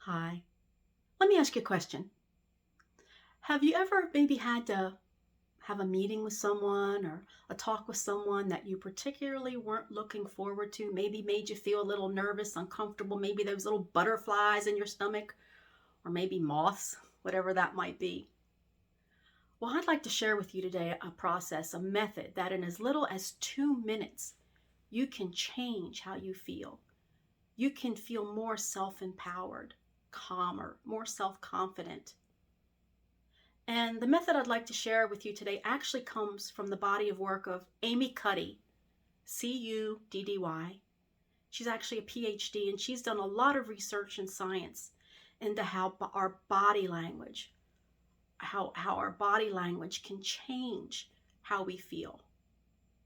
Hi. Let me ask you a question. Have you ever maybe had to have a meeting with someone or a talk with someone that you particularly weren't looking forward to? Maybe made you feel a little nervous, uncomfortable, maybe those little butterflies in your stomach, or maybe moths, whatever that might be. Well, I'd like to share with you today a process, a method that in as little as 2 minutes, you can change how you feel. You can feel more self-empowered, calmer, more self-confident. And the method I'd like to share with you today actually comes from the body of work of Amy Cuddy, Cuddy. She's actually a PhD, and she's done a lot of research and science into how our body language, how our body language can change how we feel,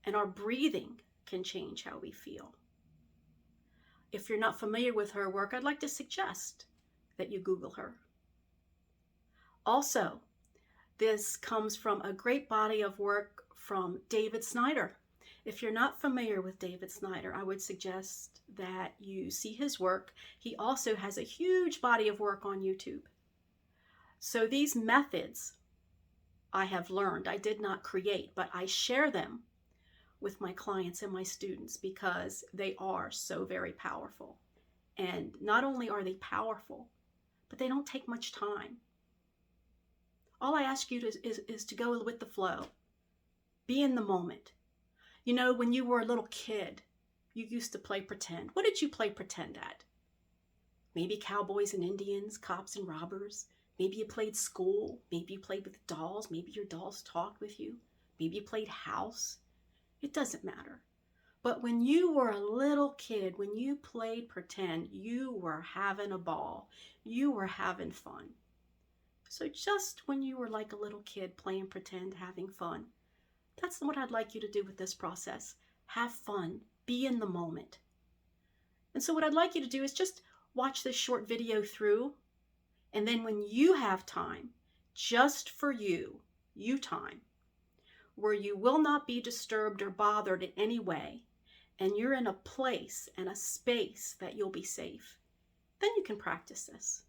and our breathing can change how we feel. If you're not familiar with her work, I'd like to suggest that you Google her. Also, this comes from a great body of work from David Snyder. If you're not familiar with David Snyder, I would suggest that you see his work. He also has a huge body of work on YouTube. So these methods I have learned, I did not create, but I share them with my clients and my students because they are so very powerful. And not only are they powerful, but they don't take much time. All I ask you is to go with the flow. Be in the moment. You know, when you were a little kid, you used to play pretend. What did you play pretend at? Maybe cowboys and Indians, cops and robbers. Maybe you played school. Maybe you played with dolls. Maybe your dolls talked with you. Maybe you played house. It doesn't matter. But when you were a little kid, when you played pretend, you were having a ball. You were having fun. So just when you were like a little kid playing pretend, having fun, that's what I'd like you to do with this process. Have fun. Be in the moment. And so what I'd like you to do is just watch this short video through. And then when you have time, just for you time, where you will not be disturbed or bothered in any way, and you're in a place and a space that you'll be safe, then you can practice this.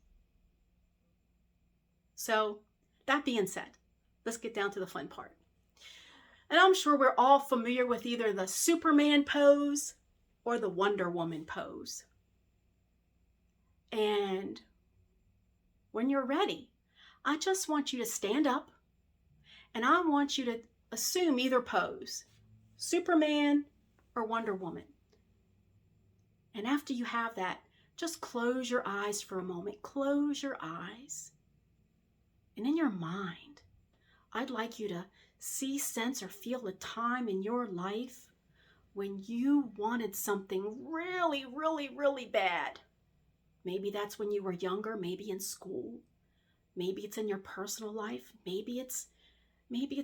So that being said, let's get down to the fun part. And I'm sure we're all familiar with either the Superman pose or the Wonder Woman pose. And when you're ready, I just want you to stand up, and I want you to assume either pose, Superman or Wonder Woman. And after you have that, just close your eyes for a moment. Close your eyes. And in your mind, I'd like you to see, sense, or feel a time in your life when you wanted something really, really, really bad. Maybe that's when you were younger, maybe in school. Maybe it's in your personal life. Maybe it's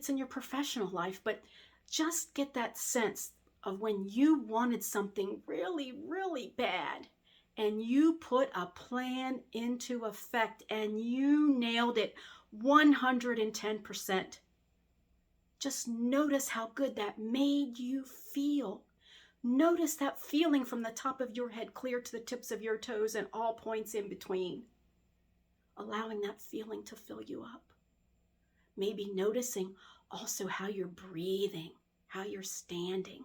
in your professional life. But just get that sense of when you wanted something really, really bad, and you put a plan into effect and you nailed it 110%. Just notice how good that made you feel. Notice that feeling from the top of your head clear to the tips of your toes and all points in between. Allowing that feeling to fill you up. Maybe noticing also how you're breathing, how you're standing.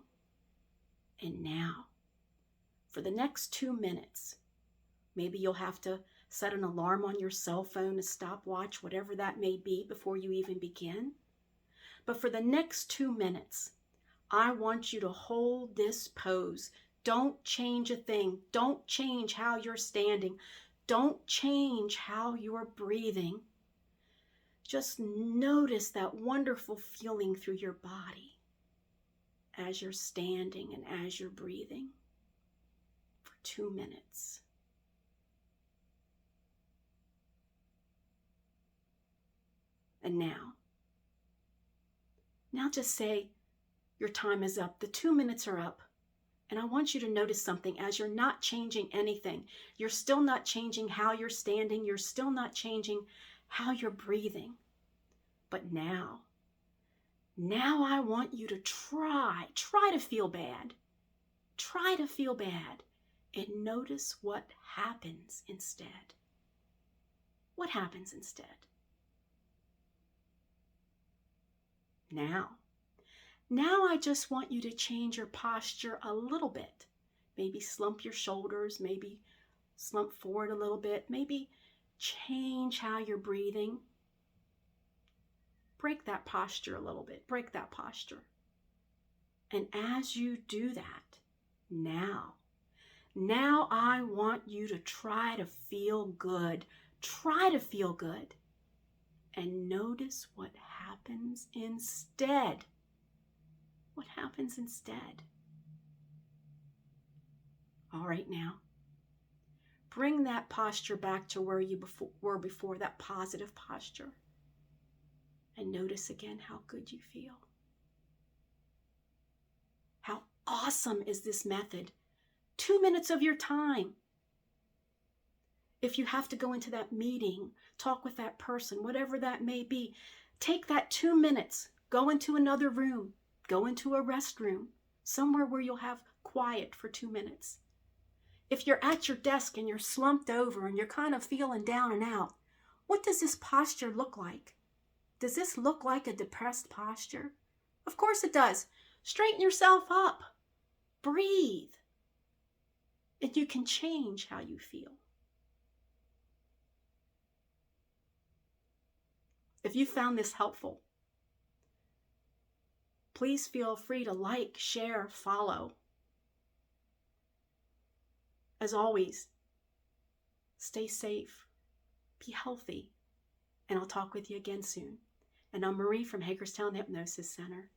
And now, for the next 2 minutes, maybe you'll have to set an alarm on your cell phone, a stopwatch, whatever that may be, before you even begin. But for the next 2 minutes, I want you to hold this pose. Don't change a thing. Don't change how you're standing. Don't change how you're breathing. Just notice that wonderful feeling through your body as you're standing and as you're breathing for 2 minutes. And now just say your time is up. The 2 minutes are up. And I want you to notice something as you're not changing anything. You're still not changing how you're standing. You're still not changing how you're breathing. But now I want you to try to feel bad. Try to feel bad and notice what happens instead. what happens instead? Now I just want you to change your posture a little bit. Maybe slump your shoulders, maybe slump forward a little bit, maybe change how you're breathing. Break that posture a little bit, break that posture. And as you do that, now I want you to try to feel good. Try to feel good. And notice what happens instead. What happens instead? All right, now, bring that posture back to where you were before, that positive posture. And notice again how good you feel. How awesome is this method? 2 minutes of your time. If you have to go into that meeting, talk with that person, whatever that may be, take that 2 minutes, go into another room, go into a restroom, somewhere where you'll have quiet for 2 minutes. If you're at your desk and you're slumped over and you're kind of feeling down and out, what does this posture look like? Does this look like a depressed posture? Of course it does. Straighten yourself up. Breathe. And you can change how you feel. If you found this helpful, please feel free to like, share, follow. As always, stay safe, be healthy, and I'll talk with you again soon. And I'm Marie from Hagerstown Hypnosis Center.